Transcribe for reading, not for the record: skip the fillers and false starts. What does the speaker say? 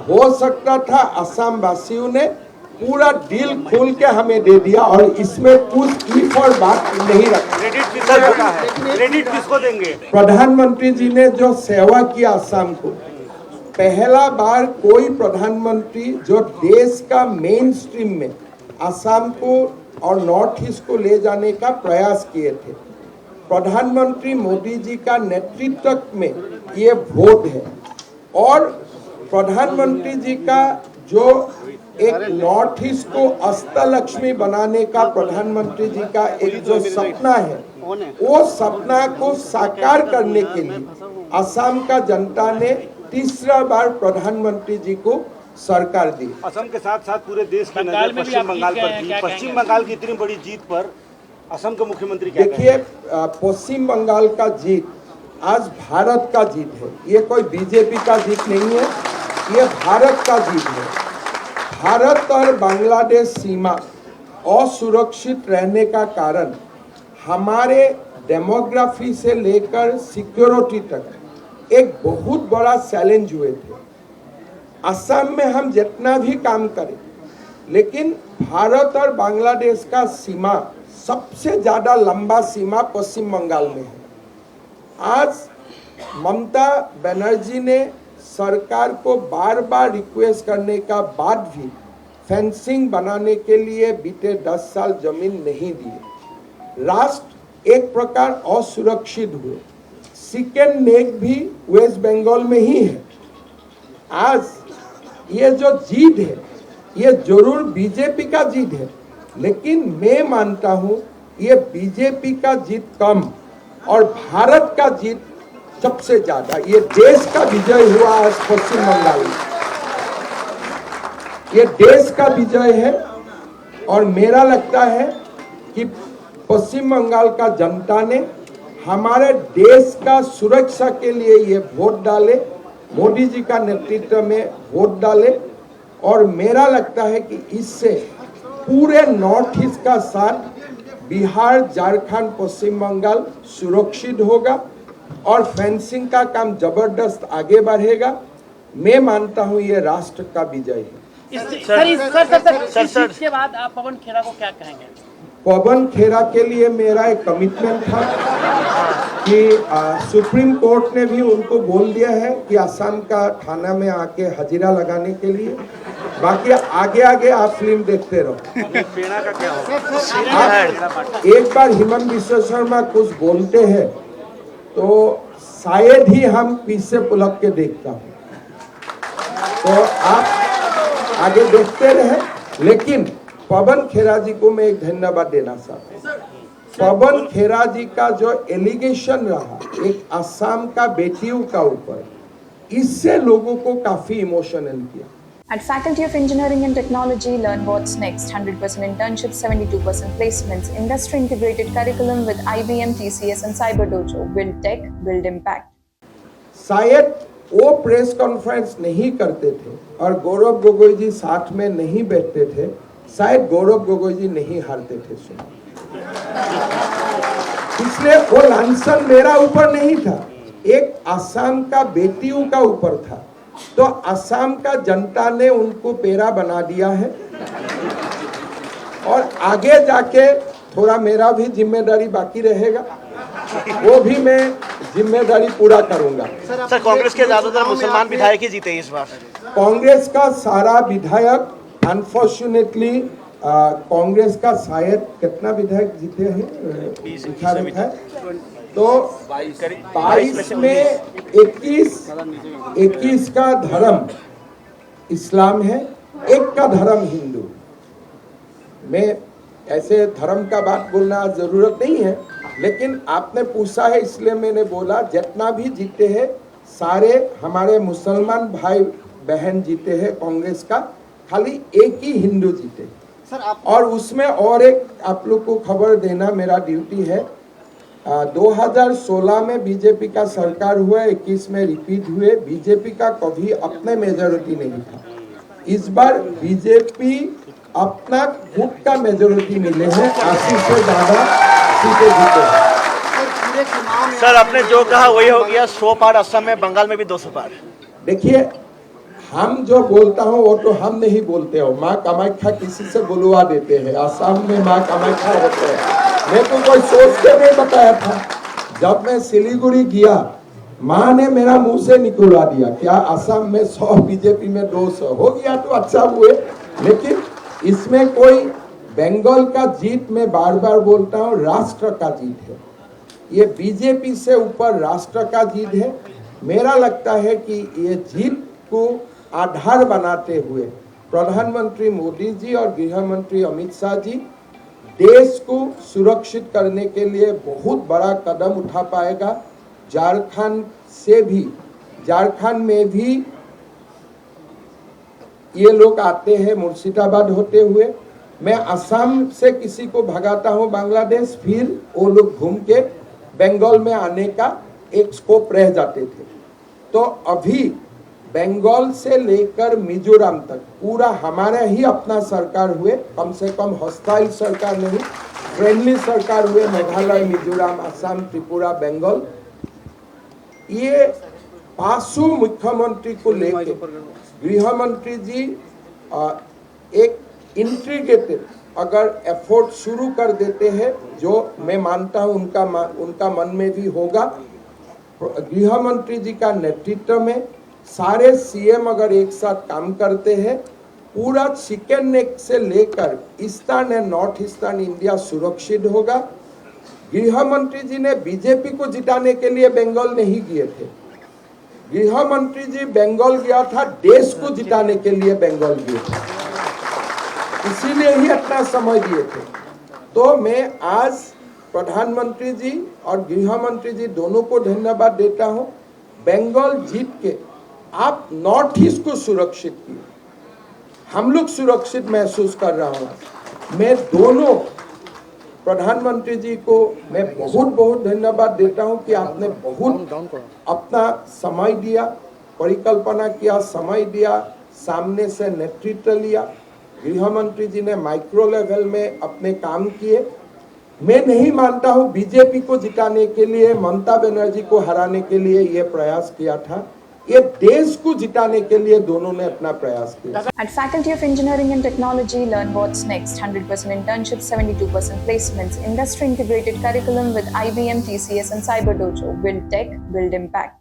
हो सकता था असम वासियों ने पूरा डील खोल के हमें दे दिया और इसमें कुछ ई फॉर बात नहीं रखा। क्रेडिट किसको देंगे? प्रधानमंत्री जी ने जो सेवा किया असम को, पहला बार कोई प्रधानमंत्री जो देश का मेन स्ट्रीम में असम को और नॉर्थ ईस्ट को ले जाने का प्रयास किए थे। प्रधानमंत्री मोदी जी का नेतृत्व में ये वोट है और प्रधानमंत्री जी का जो एक नॉर्थ ईस्ट को अष्टलक्ष्मी बनाने का प्रधानमंत्री जी का एक जो सपना है, वो सपना को साकार करने के लिए असम का जनता ने तीसरा बार प्रधानमंत्री जी को सरकार दी। असम के साथ साथ पूरे देश की नजर पश्चिम बंगाल पर थी। पश्चिम बंगाल की इतनी बड़ी जीत पर असम के मुख्यमंत्री क्या देखिए, पश्चिम बंगाल का जीत आज भारत का जीत है। ये कोई बीजेपी का जीत नहीं है, ये भारत का जीत है। भारत और बांग्लादेश सीमा असुरक्षित रहने का कारण हमारे डेमोग्राफी से लेकर सिक्योरिटी तक एक बहुत बड़ा चैलेंज हुए थे। असम में हम जितना भी काम करें, लेकिन भारत और बांग्लादेश का सीमा सबसे ज्यादा लंबा सीमा पश्चिम बंगाल में है। आज ममता बनर्जी ने सरकार को बार बार रिक्वेस्ट करने का बाद भी फेंसिंग बनाने के लिए बीते 10 साल जमीन नहीं दी। राष्ट्र एक प्रकार असुरक्षित हुए। सेकेंड नेक भी वेस्ट बंगाल में ही है। आज ये जो जीत है, ये जरूर बीजेपी का जीत है, लेकिन मैं मानता हूं ये बीजेपी का जीत कम और भारत का जीत सबसे ज्यादा। ये देश का विजय हुआ आज पश्चिम बंगाल में, ये देश का विजय है और मेरा लगता है कि पश्चिम बंगाल का जनता ने हमारे देश का सुरक्षा के लिए ये वोट डाले, मोदी जी का नेतृत्व में वोट डाले और मेरा लगता है कि इससे पूरे नॉर्थ ईस्ट का साथ बिहार, झारखंड, पश्चिम बंगाल सुरक्षित होगा और फेंसिंग का काम जबरदस्त आगे बढ़ेगा। मैं मानता हूं ये राष्ट्र का विजय है। सर, इसके बाद आप पवन खेरा को क्या कहेंगे? पवन खेरा के लिए मेरा एक कमिटमेंट था कि सुप्रीम कोर्ट ने भी उनको बोल दिया है कि असम का थाना में आके हजीरा लगाने के लिए। बाकी आगे आगे आप फिल्म देखते रहो। प्रेरणा का क्या आप एक बार हिमंत बिश्व शर्मा कुछ बोलते हैं तो शायद ही हम पीछे पुलक के देखता हूँ, तो आप आगे देखते रहे। लेकिन पवन खेरा जी को मैं एक धन्यवाद देना चाहता हूँ। पवन खेरा जी का जो एलिगेशन रहा एक असम का बेटियों का ऊपर, इससे लोगों को काफी इमोशनल किया। At Faculty of Engineering and Technology, learn what's next. 100% internships, 72% placements, industry-integrated curriculum with IBM, TCS and CyberDojo. Build tech, build impact. शायद वो प्रेस कॉन्फ्रेंस नहीं करते थे और गौरव गोगोई जी साथ में नहीं बैठते थे, शायद गौरव गोगोई जी नहीं हारते थे चुनाव। इसलिए वो लांछन मेरा ऊपर नहीं था, एक असम का बेटियों का ऊपर था। तो असम का जनता ने उनको पेरा बना दिया है और आगे जाके थोड़ा मेरा भी जिम्मेदारी बाकी रहेगा, वो भी मैं जिम्मेदारी पूरा करूंगा। सर, कांग्रेस के ज्यादातर मुसलमान विधायक ही जीते इस बार। कांग्रेस का सारा विधायक, अनफॉर्चुनेटली कांग्रेस का शायद कितना विधायक जीते हैं, तो 22 में 21 का धर्म इस्लाम है, एक का धर्म हिंदू। मैं ऐसे धर्म का बात बोलना जरूरत नहीं है, लेकिन आपने पूछा है इसलिए मैंने बोला। जितना भी जीते हैं सारे हमारे मुसलमान भाई बहन जीते हैं कांग्रेस का, खाली एक ही हिंदू जीते सर। और उसमें और एक आप लोग को खबर देना मेरा ड्यूटी है। 2016 में बीजेपी का सरकार हुआ, 21 में रिपीट हुए। बीजेपी का कभी अपने मेजोरिटी नहीं था। इस बार बीजेपी अपना खुद का मेजोरिटी मिले हैं, 80 से ज्यादा सीटें जीते। सर, आपने जो कहा वही हो गया। 100 पार असम में, बंगाल में भी 200 पार। देखिए, हम जो बोलता हूँ वो तो हम नहीं बोलते हो, माँ कामाख्या किसी से बुलवा देते हैं। असम में माँ कामाख्या होते हैं। मैं तो कोई सोच के नहीं बताया था। जब मैं सिलीगुड़ी गया, माँ ने मेरा मुंह से निकलवा दिया, क्या असम में 100 बीजेपी में 200 हो गया तो अच्छा हुए। लेकिन इसमें कोई बंगाल का जीत, मैं बार बार बोलता हूँ, राष्ट्र का जीत है। ये बीजेपी से ऊपर राष्ट्र का जीत है। मेरा लगता है कि ये जीत को आधार बनाते हुए प्रधानमंत्री मोदी जी और गृह मंत्री अमित शाह जी देश को सुरक्षित करने के लिए बहुत बड़ा कदम उठा पाएगा। झारखंड में भी ये लोग आते हैं मुर्शिदाबाद होते हुए। मैं असम से किसी को भगाता हूं बांग्लादेश, फिर वो लोग घूम के बंगाल में आने का एक स्कोप रह जाते थे। तो अभी बंगाल से लेकर मिजोरम तक पूरा हमारा ही अपना सरकार हुए, कम से कम हॉस्टाइल सरकार नहीं, फ्रेंडली सरकार हुए। मेघालय, मिजोरम, असम, त्रिपुरा, बंगाल, ये 5 मुख्यमंत्री को लेकर गृह मंत्री जी एक इंटीग्रेटेड अगर एफर्ट शुरू कर देते हैं, जो मैं मानता हूं उनका मन में भी होगा। गृह मंत्री जी का नेतृत्व में सारे सीएम अगर एक साथ काम करते हैं, पूरा चिकन नेक से लेकर eastern and north eastern India सुरक्षित होगा। गृह मंत्री जी ने बीजेपी को जिताने के लिए बंगाल नहीं गए थे। गृह मंत्री जी बंगाल गया था देश को जिताने के लिए बंगाल गए थे, इसीलिए ही अपना समय दिए थे। तो मैं आज प्रधानमंत्री जी और गृह मंत्री जी दोनों को धन्यवाद देता हूं। बंगाल जीत के आप नॉर्थ ईस्ट को सुरक्षित किए, हम लोग सुरक्षित महसूस कर रहा हूं। मैं दोनों प्रधानमंत्री जी को मैं बहुत बहुत धन्यवाद देता हूं कि आपने बहुत अपना समय दिया, परिकल्पना किया, समय दिया, सामने से नेतृत्व लिया। गृह मंत्री जी ने माइक्रो लेवल में अपने काम किए। मैं नहीं मानता हूं बीजेपी को जिताने के लिए, ममता बनर्जी को हराने के लिए ये प्रयास किया था। ये देश को जिताने के लिए दोनों ने अपना प्रयास किया। At Faculty of Engineering and Technology, learn what's next. 100% internships, 72% placements, industry integrated curriculum with IBM, TCS and Cyber Dojo. Build tech, build impact.